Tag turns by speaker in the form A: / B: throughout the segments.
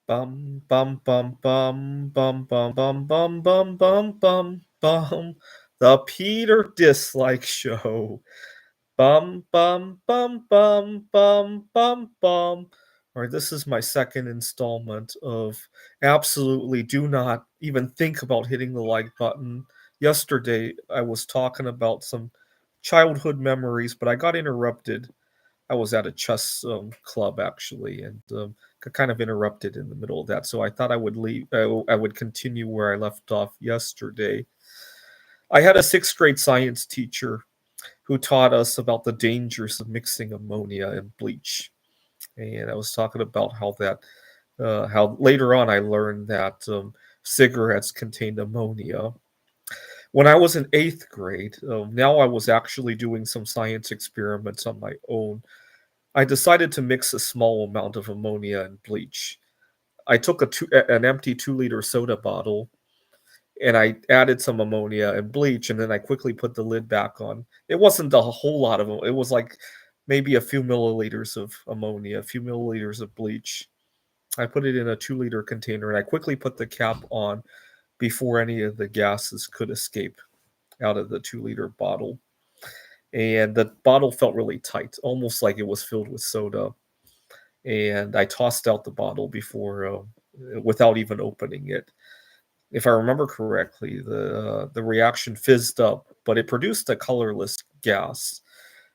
A: Bum bum bum bum bum bum bum bum bum bum bum bum. The Peter Dislike Show. Bum bum bum bum bum bum bum. All right, this is my second installment of absolutely do not even think about hitting the like button. Yesterday, I was talking about some childhood memories, but I got interrupted. I was at a chess club actually, and got kind of interrupted in the middle of that. So I thought I would leave. I would continue where I left off yesterday. I had a sixth grade science teacher who taught us about the dangers of mixing ammonia and bleach. And I was talking about how later on I learned that cigarettes contained ammonia. When I was in eighth grade, now I was actually doing some science experiments on my own. I decided to mix a small amount of ammonia and bleach. I took an empty 2-liter soda bottle and I added some ammonia and bleach, and then I quickly put the lid back on. It wasn't a whole lot of it was like maybe a few milliliters of ammonia, a few milliliters of bleach. I put it in a 2-liter container and I quickly put the cap on before any of the gases could escape out of the 2-liter bottle. And the bottle felt really tight, almost like it was filled with soda. And I tossed out the bottle without even opening it. If I remember correctly, the reaction fizzed up, but it produced a colorless gas.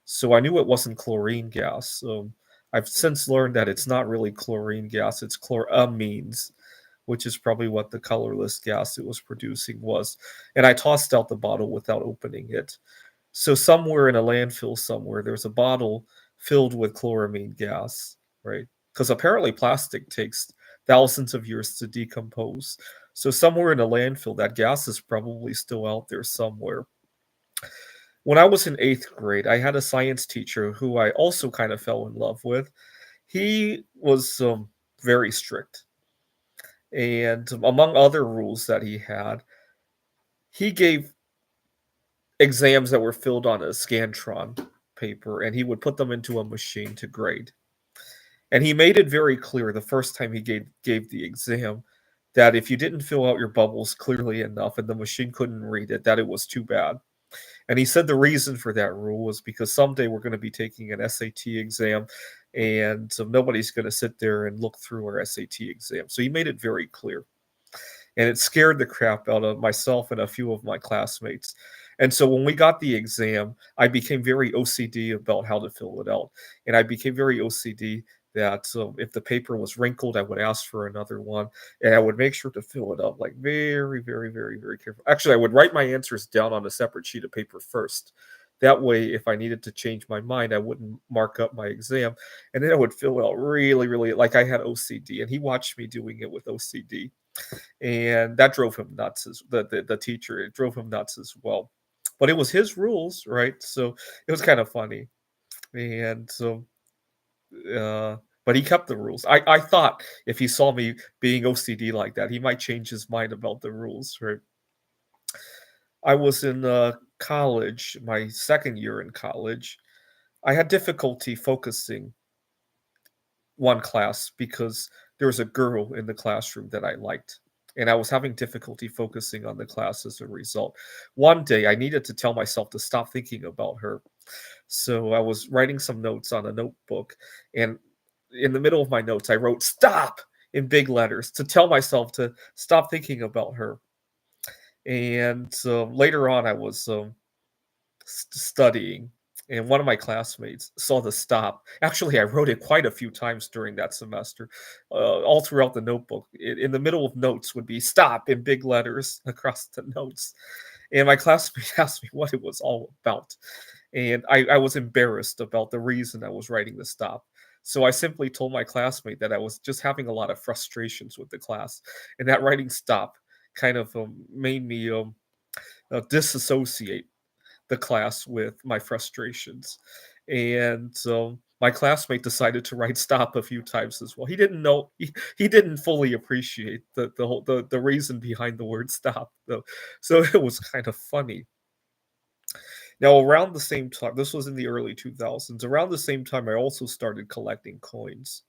A: So I knew it wasn't chlorine gas. I've since learned that it's not really chlorine gas; it's chloramines, which is probably what the colorless gas it was producing was. And I tossed out the bottle without opening it. So somewhere in a landfill somewhere, there's a bottle filled with chloramine gas, right? Because apparently plastic takes thousands of years to decompose. So somewhere in a landfill, that gas is probably still out there somewhere. When I was in eighth grade, I had a science teacher who I also kind of fell in love with. He was very strict. And among other rules that he had, he gave exams that were filled on a Scantron paper, and he would put them into a machine to grade. And he made it very clear the first time he gave the exam that if you didn't fill out your bubbles clearly enough and the machine couldn't read it, that it was too bad. And he said the reason for that rule was because someday we're going to be taking an SAT exam, and so nobody's going to sit there and look through our SAT exam. So he made it very clear. And it scared the crap out of myself and a few of my classmates. And so when we got the exam, I became very OCD about how to fill it out. And I became very OCD that if the paper was wrinkled, I would ask for another one. And I would make sure to fill it up like very, very, very, very careful. Actually, I would write my answers down on a separate sheet of paper first. That way, if I needed to change my mind, I wouldn't mark up my exam. And then I would fill it out really, really like I had OCD. And he watched me doing it with OCD, and that drove him nuts. As the teacher, it drove him nuts as well. But it was his rules, right? So it was kind of funny, and so uh, but he kept the rules. I thought if he saw me being OCD like that, he might change his mind about the rules, right? I was in college, my second year in college. I had difficulty focusing one class because there was a girl in the classroom that I liked. And I was having difficulty focusing on the class as a result. One day, I needed to tell myself to stop thinking about her. So I was writing some notes on a notebook. And in the middle of my notes, I wrote stop in big letters to tell myself to stop thinking about her. And later on, I was studying, and one of my classmates saw the stop. Actually, I wrote it quite a few times during that semester, all throughout the notebook. In the middle of notes would be "stop" in big letters across the notes, and my classmate asked me what it was all about, and I was embarrassed about the reason I was writing the stop. So I simply told my classmate that I was just having a lot of frustrations with the class, and that writing stop kind of made me disassociate the class with my frustrations. And so my classmate decided to write stop a few times as well. He didn't know he didn't fully appreciate the reason behind the word stop though. So it was kind of funny. Now around the same time, this was in the early 2000s. Around the same time I also started collecting coins.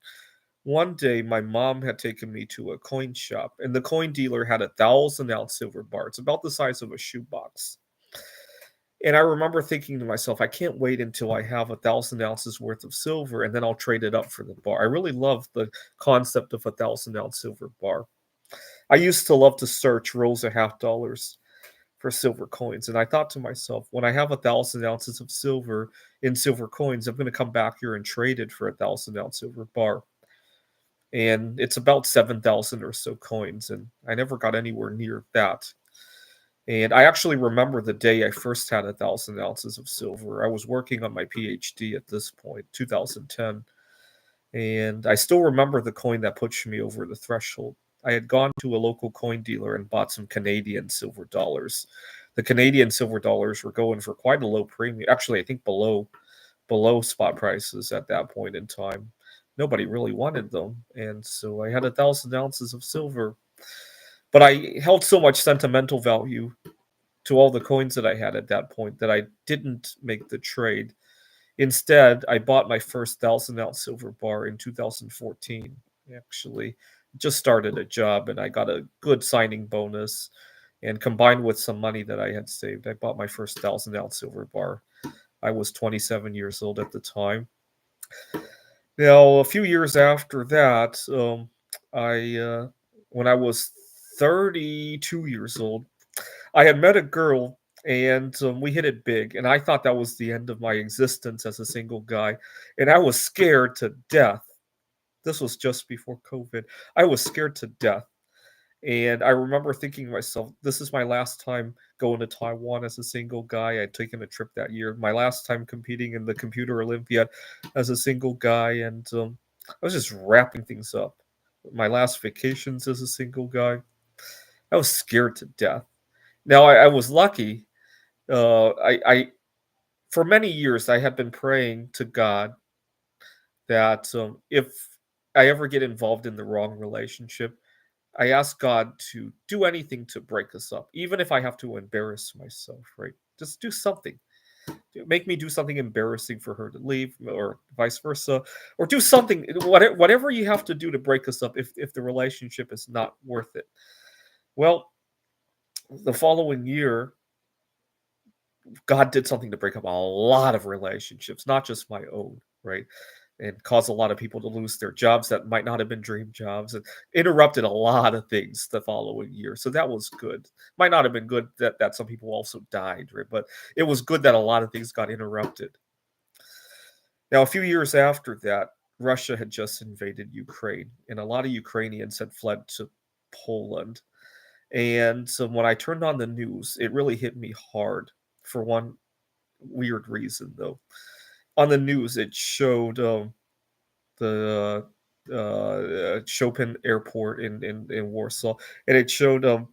A: One day, my mom had taken me to a coin shop, and the coin dealer had a 1,000-ounce silver bar. It's about the size of a shoebox. And I remember thinking to myself, I can't wait until I have 1,000 ounces worth of silver, and then I'll trade it up for the bar. I really love the concept of a 1,000-ounce silver bar. I used to love to search rows of half dollars for silver coins. And I thought to myself, when I have 1,000 ounces of silver in silver coins, I'm going to come back here and trade it for a 1,000 ounce silver bar. And it's about 7,000 or so coins. And I never got anywhere near that. And I actually remember the day I first had 1,000 ounces of silver. I was working on my PhD at this point, 2010. And I still remember the coin that pushed me over the threshold. I had gone to a local coin dealer and bought some Canadian silver dollars. The Canadian silver dollars were going for quite a low premium. Actually, I think below spot prices at that point in time. Nobody really wanted them, and so I had 1,000 ounces of silver. But I held so much sentimental value to all the coins that I had at that point that I didn't make the trade. Instead, I bought my first 1,000 ounce silver bar in 2014. Actually, just started a job and I got a good signing bonus. And combined with some money that I had saved, I bought my first 1,000 ounce silver bar. I was 27 years old at the time. Now, a few years after that, when I was 32 years old, I had met a girl and we hit it big. And I thought that was the end of my existence as a single guy. And I was scared to death. This was just before COVID. I was scared to death. And I remember thinking to myself, this is my last time going to Taiwan as a single guy. I'd taken a trip that year. My last time competing in the Computer Olympiad as a single guy. And I was just wrapping things up. My last vacations as a single guy. I was scared to death. Now, I was lucky. I for many years I had been praying to God that if I ever get involved in the wrong relationship, I ask God to do anything to break us up, even if I have to embarrass myself. Right? Just do something. Make me do something embarrassing for her to leave, or vice versa, or do something. Whatever you have to do to break us up, if the relationship is not worth it. Well, the following year, God did something to break up a lot of relationships, not just my own, right? And caused a lot of people to lose their jobs that might not have been dream jobs, and interrupted a lot of things the following year. So that was good. Might not have been good that some people also died, right? But it was good that a lot of things got interrupted. Now, a few years after that, Russia had just invaded Ukraine, and a lot of Ukrainians had fled to Poland. And so when I turned on the news, it really hit me hard for one weird reason, though. On the news, it showed the Chopin Airport in Warsaw, and it showed a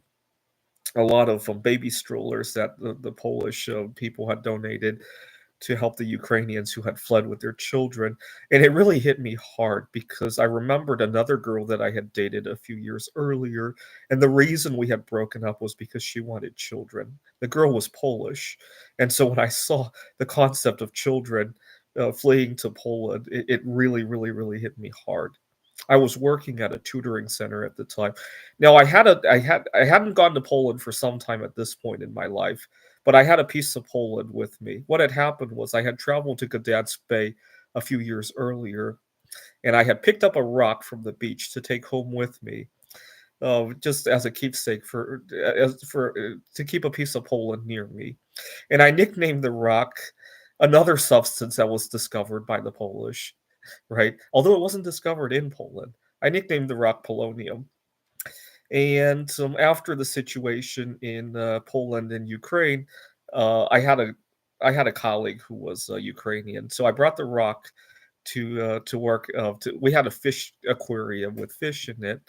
A: lot of baby strollers that the Polish people had donated to help the Ukrainians who had fled with their children. And it really hit me hard because I remembered another girl that I had dated a few years earlier. And the reason we had broken up was because she wanted children. The girl was Polish. And so when I saw the concept of children fleeing to Poland, it really, really, really hit me hard. I was working at a tutoring center at the time. Now I hadn't gone to Poland for some time at this point in my life, but I had a piece of Poland with me. What had happened was I had traveled to Gdansk Bay a few years earlier, and I had picked up a rock from the beach to take home with me, just as a keepsake to keep a piece of Poland near me. And I nicknamed the rock another substance that was discovered by the Polish, right? Although it wasn't discovered in Poland. I nicknamed the rock polonium. And after the situation in Poland and Ukraine, uh, I had a I had a colleague who was Ukrainian, so I brought the rock to work. We had a fish aquarium with fish in it,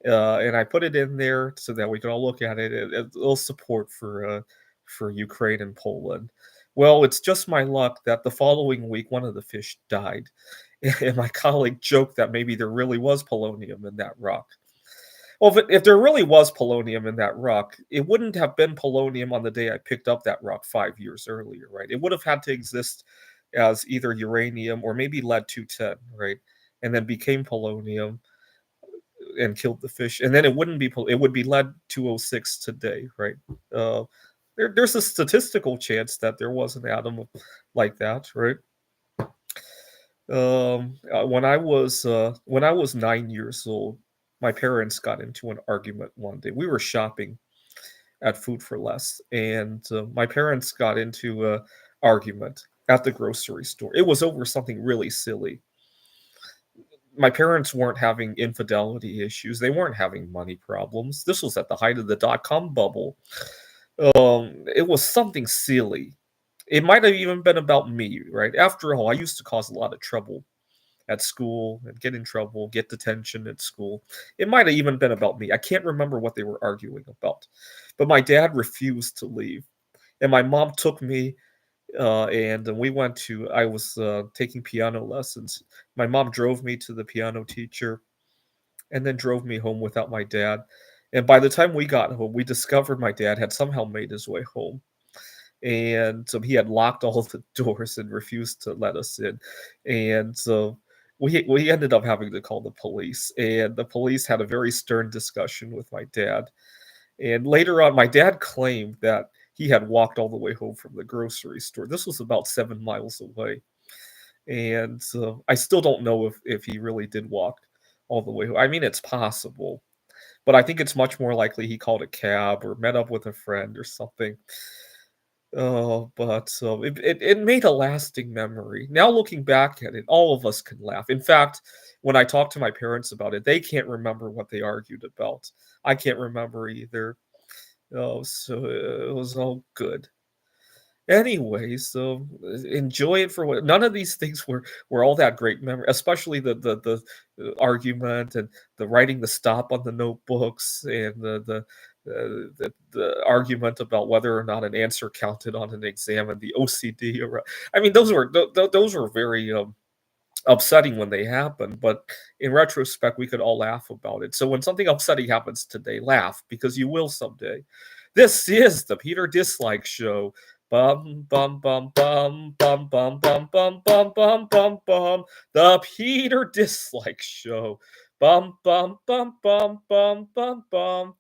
A: and I put it in there so that we could all look at it. A little support for Ukraine and Poland. Well, it's just my luck that the following week one of the fish died, and my colleague joked that maybe there really was polonium in that rock. Well, if there really was polonium in that rock, it wouldn't have been polonium on the day I picked up that rock 5 years earlier, right? It would have had to exist as either uranium or maybe lead 210, right? and then became polonium and killed the fish, and then it wouldn't be it would be lead 206 today, right? Uh, there's a statistical chance that there was an atom like that, right? When I was 9 years old, my parents got into an argument one day. We were shopping at Food for Less, and my parents got into a argument at the grocery store. It was over something really silly. My parents weren't having infidelity issues. They weren't having money problems. This was at the height of the dot-com bubble. It was something silly. It might have even been about me, right? After all, I used to cause a lot of trouble at school and get in trouble, get detention at school. It might have even been about me. I can't remember what they were arguing about. But my dad refused to leave. And my mom took me and we went to I was taking piano lessons. My mom drove me to the piano teacher and then drove me home without my dad. And by the time we got home, we discovered my dad had somehow made his way home. And so he had locked all the doors and refused to let us in. And so we ended up having to call the police. And the police had a very stern discussion with my dad. And later on, my dad claimed that he had walked all the way home from the grocery store. This was about 7 miles away. And I still don't know if he really did walk all the way. I mean, it's possible, but I think it's much more likely he called a cab or met up with a friend or something. Oh, but it made a lasting memory. Now looking back at it, all of us can laugh. In fact, when I talk to my parents about it, they can't remember what they argued about. I can't remember either. Oh, so it was all good. Anyway, so enjoy it for what none of these things were all that great memory, especially the argument and the writing the stop on the notebooks and the argument about whether or not an answer counted on an exam and the OCD. I mean, those were very upsetting when they happened, but in retrospect, we could all laugh about it. So when something upsetting happens today, laugh because you will someday. This is the Peter Dislike Show. Bum bum bum bum bum bum bum bum bum bum bum bum. The Peter Dislike Show. Bum bum bum bum bum bum bum.